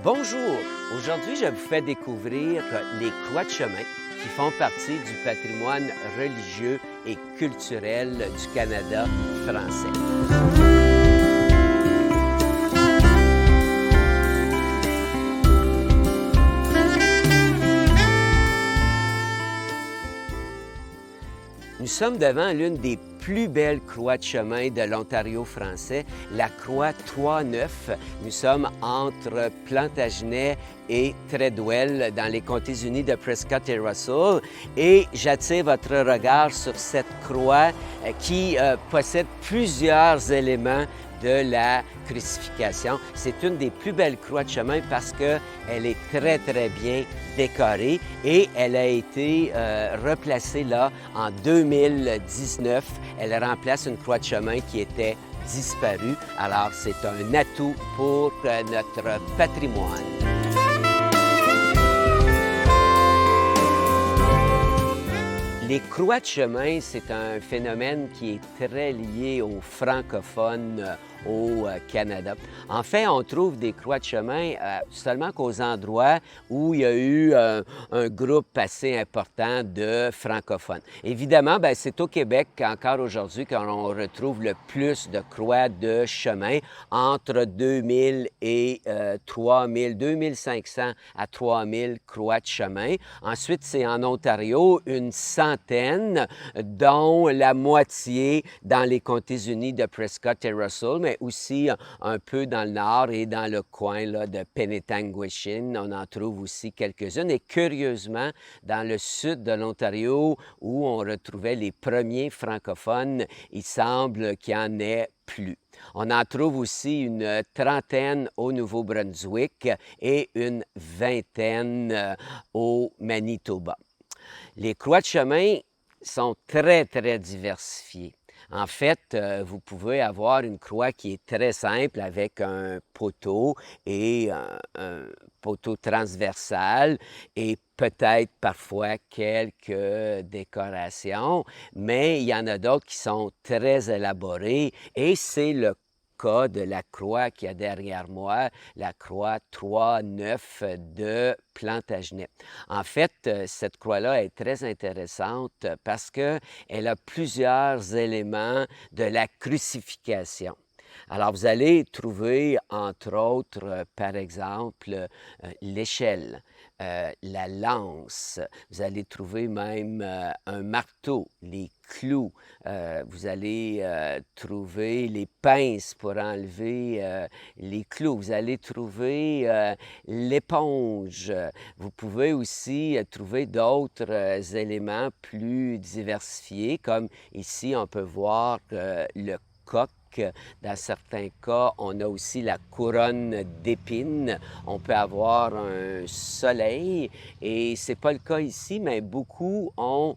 Bonjour! Aujourd'hui, je vous fais découvrir les croix de chemin qui font partie du patrimoine religieux et culturel du Canada français. Nous sommes devant l'une des plus belles croix de chemin de l'Ontario français, la croix Trois-Neufs. Nous sommes entre Plantagenet et Treadwell dans les comtés unis de Prescott et Russell. Et j'attire votre regard sur cette croix qui possède plusieurs éléments de la crucifixion. C'est une des plus belles croix de chemin parce qu'elle est très, très bien décorée et elle a été replacée là en 2019. Elle remplace une croix de chemin qui était disparue. Alors, c'est un atout pour notre patrimoine. Les croix de chemin, c'est un phénomène qui est très lié aux francophones au Canada. En fait, on trouve des croix de chemin seulement qu'aux endroits où il y a eu un groupe assez important de francophones. Évidemment, c'est au Québec encore aujourd'hui qu'on retrouve le plus de croix de chemin, entre 2000 et 3000, 2500 à 3000 croix de chemin. Ensuite, c'est en Ontario, une centaine, dont la moitié dans les comtés unis de Prescott et Russell, mais aussi un peu dans le nord et dans le coin là, de Penetanguishene. On en trouve aussi quelques-unes. Et curieusement, dans le sud de l'Ontario, où on retrouvait les premiers francophones, il semble qu'il y en ait plus. On en trouve aussi une trentaine au Nouveau-Brunswick et une vingtaine au Manitoba. Les croix de chemin sont très, très diversifiées. En fait, vous pouvez avoir une croix qui est très simple avec un poteau et un poteau transversal et peut-être parfois quelques décorations, mais il y en a d'autres qui sont très élaborées et c'est le cas de la croix qu'il y a derrière moi, la croix Trois-Neufs de Plantagenet. En fait, cette croix-là est très intéressante parce qu'elle a plusieurs éléments de la crucifixion. Alors, vous allez trouver, entre autres, par exemple, l'échelle, la lance. Vous allez trouver même un marteau, les clous. Vous allez trouver les pinces pour enlever les clous. Vous allez trouver l'éponge. Vous pouvez aussi trouver d'autres éléments plus diversifiés, comme ici, on peut voir le coq. Dans certains cas, on a aussi la couronne d'épines. On peut avoir un soleil et ce n'est pas le cas ici, mais beaucoup ont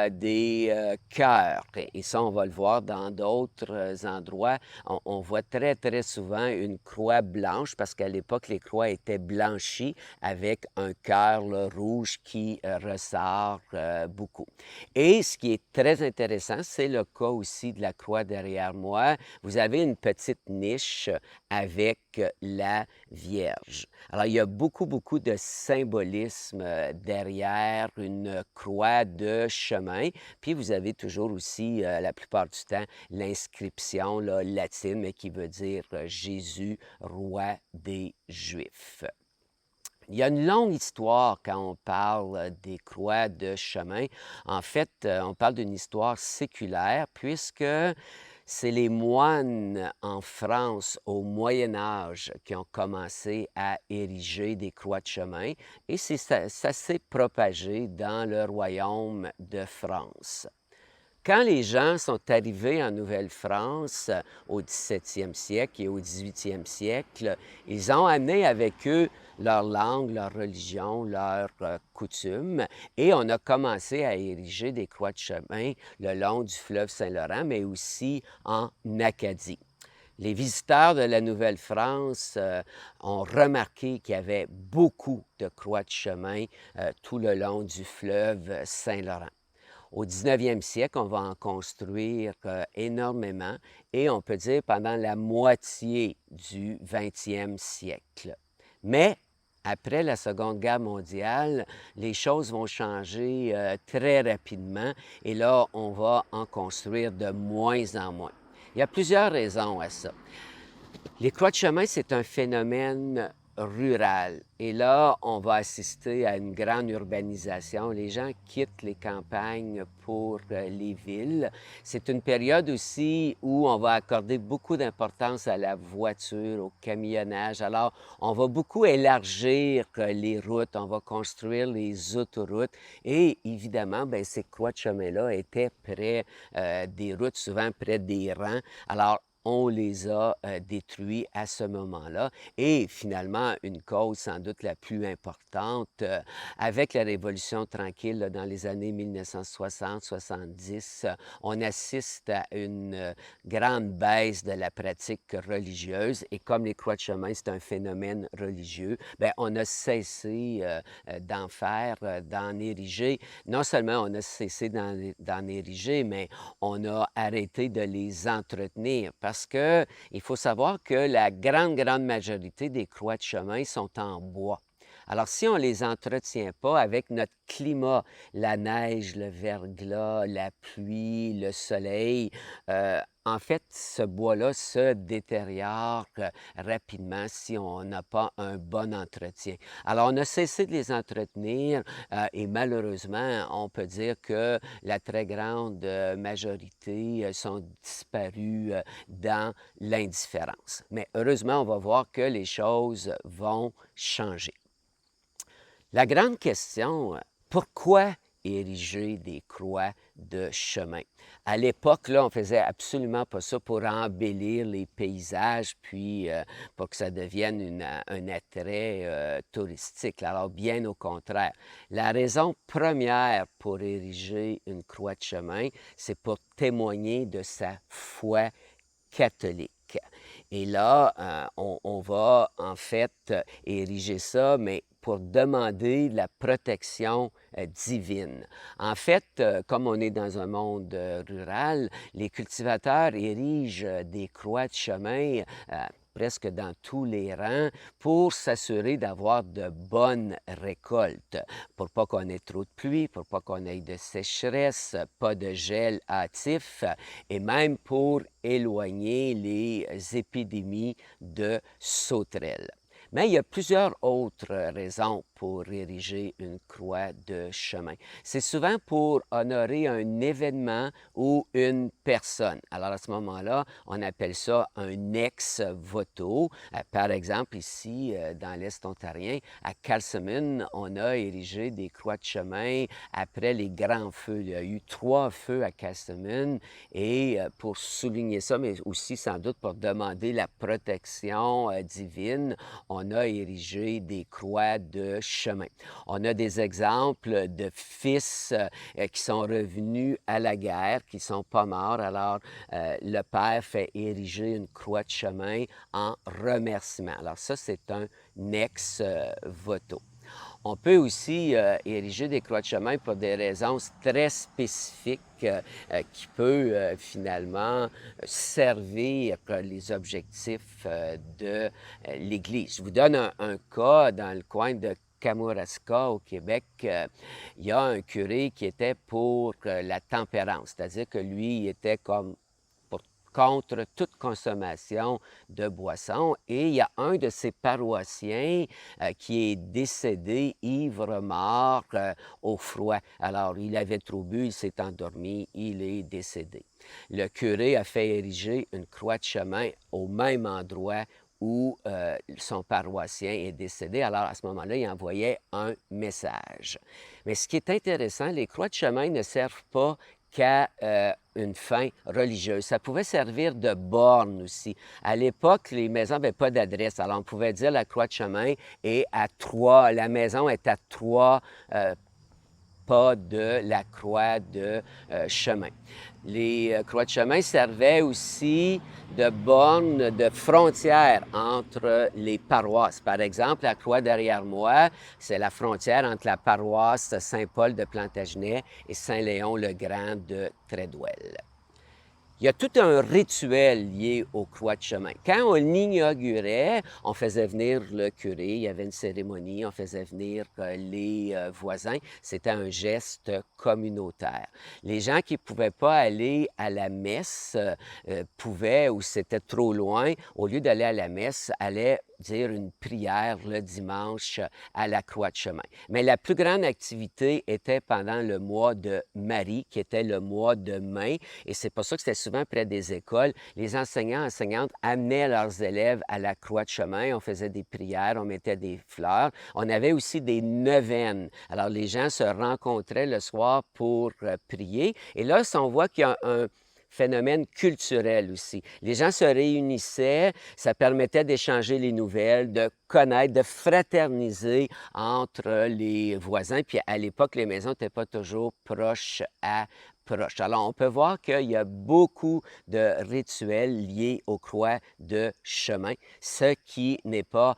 des cœurs. Et ça, on va le voir dans d'autres endroits. On voit très, très souvent une croix blanche parce qu'à l'époque, les croix étaient blanchies avec un cœur rouge qui ressort beaucoup. Et ce qui est très intéressant, c'est le cas aussi de la croix derrière moi. Vous avez une petite niche avec la Vierge. Alors, il y a beaucoup, beaucoup de symbolisme derrière une croix de chemin. Puis, vous avez toujours aussi, la plupart du temps, l'inscription latine, mais qui veut dire « Jésus, roi des Juifs ». Il y a une longue histoire quand on parle des croix de chemin. En fait, on parle d'une histoire séculaire puisque c'est les moines en France au Moyen Âge qui ont commencé à ériger des croix de chemin et ça s'est propagé dans le royaume de France. Quand les gens sont arrivés en Nouvelle-France au 17e siècle et au 18e siècle, ils ont amené avec eux leur langue, leur religion, leurs coutumes, et on a commencé à ériger des croix de chemin le long du fleuve Saint-Laurent, mais aussi en Acadie. Les visiteurs de la Nouvelle-France ont remarqué qu'il y avait beaucoup de croix de chemin tout le long du fleuve Saint-Laurent. Au 19e siècle, on va en construire énormément et on peut dire pendant la moitié du 20e siècle. Mais après la Seconde Guerre mondiale, les choses vont changer très rapidement et là, on va en construire de moins en moins. Il y a plusieurs raisons à ça. Les croix de chemin, c'est un phénomène rural. Et là, on va assister à une grande urbanisation. Les gens quittent les campagnes pour les villes. C'est une période aussi où on va accorder beaucoup d'importance à la voiture, au camionnage. Alors, on va beaucoup élargir les routes, on va construire les autoroutes. Et évidemment, bien, ces croix de chemin-là étaient près des routes, souvent près des rangs. Alors, on les a détruits à ce moment-là. Et finalement, une cause sans doute la plus importante, avec la Révolution tranquille là, dans les années 1960-70, on assiste à une grande baisse de la pratique religieuse. Et comme les croix de chemin, c'est un phénomène religieux, bien, on a cessé d'en faire, d'en ériger. Non seulement on a cessé d'en ériger, mais on a arrêté de les entretenir parce qu'il faut savoir que la grande majorité des croix de chemin sont en bois. Alors, si on ne les entretient pas avec notre climat, la neige, le verglas, la pluie, le soleil, en fait, ce bois-là se détériore rapidement si on n'a pas un bon entretien. Alors, on a cessé de les entretenir et malheureusement, on peut dire que la très grande majorité sont disparus dans l'indifférence. Mais heureusement, on va voir que les choses vont changer. La grande question, pourquoi ériger des croix de chemin? À l'époque, là, on faisait absolument pas ça pour embellir les paysages, puis pour que ça devienne un attrait touristique. Alors, bien au contraire. La raison première pour ériger une croix de chemin, c'est pour témoigner de sa foi catholique. Et là, on va en fait ériger ça, mais pour demander la protection divine. En fait, comme on est dans un monde rural, les cultivateurs érigent des croix de chemin presque dans tous les rangs pour s'assurer d'avoir de bonnes récoltes, pour pas qu'on ait trop de pluie, pour pas qu'on ait de sécheresse, pas de gel hâtif et même pour éloigner les épidémies de sauterelles. Mais il y a plusieurs autres raisons pour ériger une croix de chemin. C'est souvent pour honorer un événement ou une personne. Alors à ce moment-là, on appelle ça un ex-voto. Par exemple, ici, dans l'Est ontarien, à Casselman, on a érigé des croix de chemin après les grands feux. Il y a eu 3 feux à Casselman et pour souligner ça, mais aussi sans doute pour demander la protection divine, on a érigé des croix de chemin. On a des exemples de fils qui sont revenus à la guerre, qui ne sont pas morts. Alors, le père fait ériger une croix de chemin en remerciement. Alors ça, c'est un ex-voto. On peut aussi ériger des croix de chemin pour des raisons très spécifiques qui peut finalement servir les objectifs de l'Église. Je vous donne un cas dans le coin de Kamouraska, au Québec. Il y a un curé qui était pour la tempérance, c'est-à-dire que lui, il était comme contre toute consommation de boissons. Et il y a un de ses paroissiens qui est décédé ivre-mort au froid. Alors, il avait trop bu, il s'est endormi, il est décédé. Le curé a fait ériger une croix de chemin au même endroit où son paroissien est décédé. Alors, à ce moment-là, il envoyait un message. Mais ce qui est intéressant, les croix de chemin ne servent pas qu'à une fin religieuse. Ça pouvait servir de borne aussi. À l'époque, les maisons n'avaient pas d'adresse. Alors, on pouvait dire la croix de chemin est à 3, la maison est à 3 pas de la croix de chemin. Les croix de chemin servaient aussi de borne de frontière entre les paroisses. Par exemple, la croix derrière moi, c'est la frontière entre la paroisse Saint-Paul de Plantagenet et Saint-Léon-le-Grand de Treadwell. il y a tout un rituel lié aux croix de chemin. Quand on l'inaugurait, on faisait venir le curé, il y avait une cérémonie, on faisait venir les voisins. C'était un geste communautaire. Les gens qui ne pouvaient pas aller à la messe pouvaient, ou c'était trop loin, au lieu d'aller à la messe, allaient dire une prière le dimanche à la croix de chemin. Mais la plus grande activité était pendant le mois de Marie, qui était le mois de mai, et c'est pour ça que c'était souvent près des écoles. Les enseignants, enseignantes amenaient leurs élèves à la croix de chemin, on faisait des prières, on mettait des fleurs. On avait aussi des neuvaines. Alors les gens se rencontraient le soir pour prier, et là, on voit qu'il y a un phénomène culturel aussi. Les gens se réunissaient, ça permettait d'échanger les nouvelles, de connaître, de fraterniser entre les voisins. Puis à l'époque, les maisons n'étaient pas toujours proches à proches. Alors, on peut voir qu'il y a beaucoup de rituels liés aux croix de chemin, ce qui n'est pas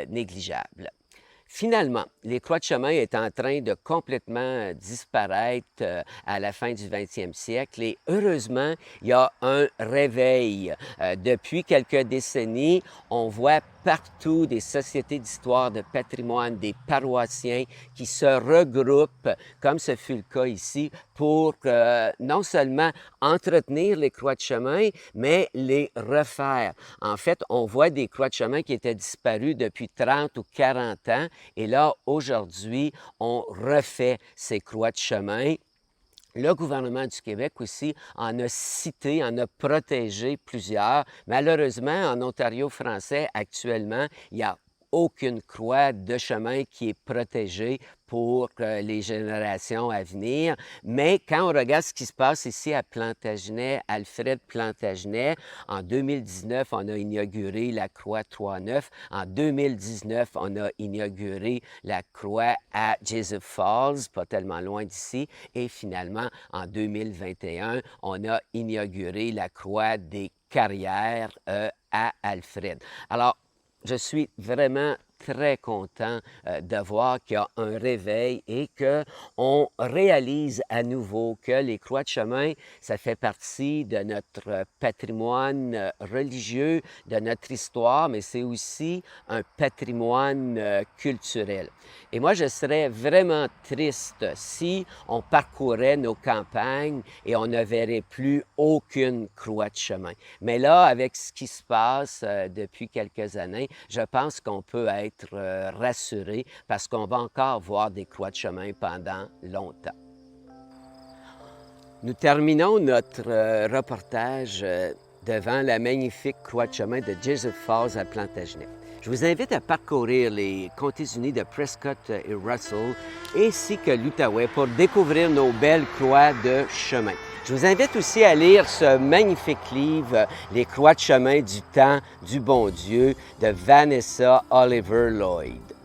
négligeable. Finalement, les croix de chemin est en train de complètement disparaître à la fin du 20e siècle et heureusement, il y a un réveil. Depuis quelques décennies, on voit partout des sociétés d'histoire, de patrimoine, des paroissiens qui se regroupent, comme ce fut le cas ici, pour non seulement entretenir les croix de chemin, mais les refaire. En fait, on voit des croix de chemin qui étaient disparues depuis 30 ou 40 ans, et là, aujourd'hui, on refait ces croix de chemin. Le gouvernement du Québec aussi en a cité, en a protégé plusieurs. Malheureusement, en Ontario français, actuellement, il n'y a aucune croix de chemin qui est protégée pour les générations à venir. Mais quand on regarde ce qui se passe ici à Plantagenet, Alfred Plantagenet, en 2019, on a inauguré la croix 3-9. En 2019, on a inauguré la croix à Jesus Falls, pas tellement loin d'ici. Et finalement, en 2021, on a inauguré la croix des Carrières à Alfred. Alors, je suis vraiment très content de voir qu'il y a un réveil et qu'on réalise à nouveau que les croix de chemin, ça fait partie de notre patrimoine religieux, de notre histoire, mais c'est aussi un patrimoine culturel. Et moi, je serais vraiment triste si on parcourait nos campagnes et on ne verrait plus aucune croix de chemin. Mais là, avec ce qui se passe depuis quelques années, je pense qu'on peut être rassuré parce qu'on va encore voir des croix de chemin pendant longtemps. Nous terminons notre reportage devant la magnifique croix de chemin de Jesus Falls à Plantagenet. Je vous invite à parcourir les comtés unis de Prescott et Russell ainsi que l'Outaouais pour découvrir nos belles croix de chemin. Je vous invite aussi à lire ce magnifique livre, Les croix de chemin du temps du bon Dieu, de Vanessa Oliver Lloyd.